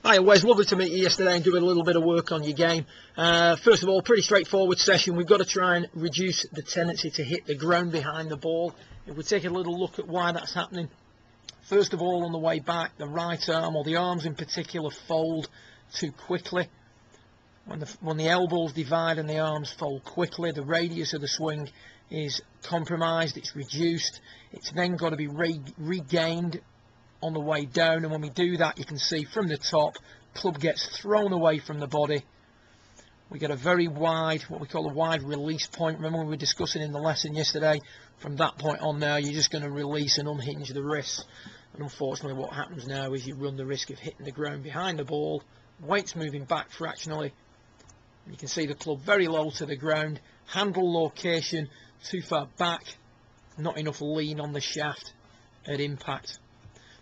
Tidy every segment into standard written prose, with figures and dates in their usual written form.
Hi Wes, lovely to meet you yesterday and do a little bit of work on your game. First of all, pretty straightforward session. We've got to try and reduce the tendency to hit the ground behind the ball. If we take a little look at why that's happening, first of all, on the way back, the right arm, or the arms in particular, fold too quickly. When the elbows divide and the arms fold quickly, the radius of the swing is compromised, it's reduced. It's then got to be regained on the way down, and when we do that, you can see from the top, club gets thrown away from the body. We get a very wide, what we call a wide release point. Remember we were discussing in the lesson yesterday, from that point on now, you're just going to release and unhinge the wrists. And unfortunately what happens now is you run the risk of hitting the ground behind the ball, weight's moving back fractionally. You can see the club very low to the ground, handle location too far back, not enough lean on the shaft at impact.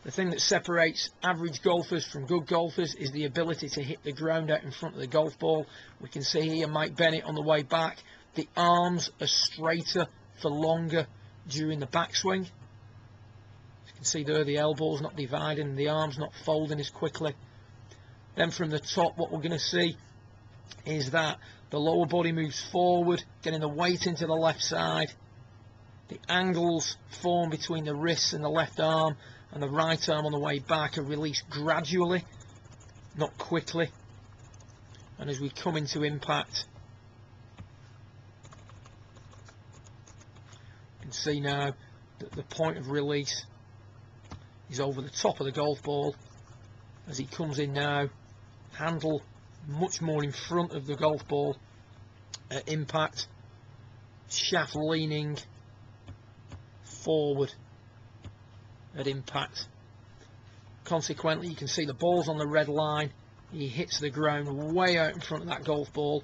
The thing that separates average golfers from good golfers is the ability to hit the ground out in front of the golf ball. We can see here Mike Bennett on the way back. The arms are straighter for longer during the backswing. You can see there the elbows not dividing, the arms not folding as quickly. Then from the top, what we're going to see is that the lower body moves forward, getting the weight into the left side. The angles form between the wrists and the left arm and the right arm on the way back are released gradually, not quickly. And as we come into impact, you can see now that the point of release is over the top of the golf ball. As he comes in now, handle much more in front of the golf ball at impact, shaft leaning forward at impact. Consequently, you can see the ball's on the red line. He hits the ground way out in front of that golf ball,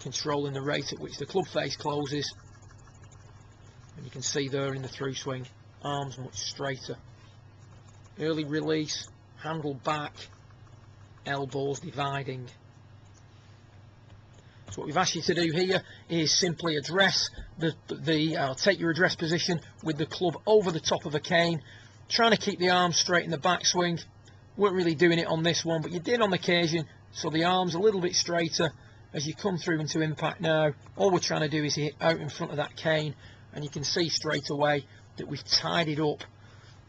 controlling the rate at which the club face closes. And you can see there in the through swing, arms much straighter. Early release, handle back, elbows dividing. So what we've asked you to do here is simply address take your address position with the club over the top of a cane, trying to keep the arms straight in the backswing. Weren't really doing it on this one, but you did on occasion, so the arms a little bit straighter. As you come through into impact now, all we're trying to do is hit out in front of that cane, and you can see straight away that we've tidied up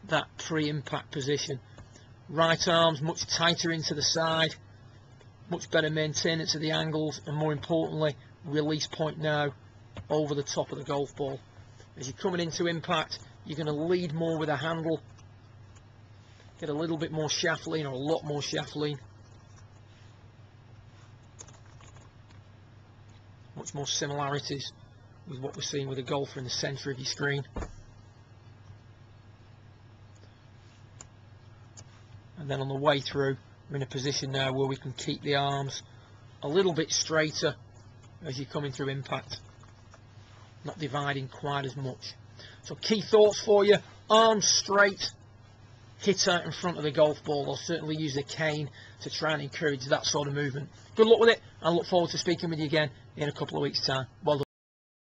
that pre-impact position. Right arms much tighter into the side, much better maintenance of the angles, and more importantly, release point now over the top of the golf ball. As you're coming into impact, you're going to lead more with a handle, get a little bit more shaft lean, or a lot more shaft lean. Much more similarities with what we're seeing with a golfer in the centre of your screen. And then on the way through, we're in a position now where we can keep the arms a little bit straighter as you're coming through impact, not dividing quite as much. So key thoughts for you: arms straight, hit out in front of the golf ball, or certainly use a cane to try and encourage that sort of movement. Good luck with it, and look forward to speaking with you again in a couple of weeks' time. Well done.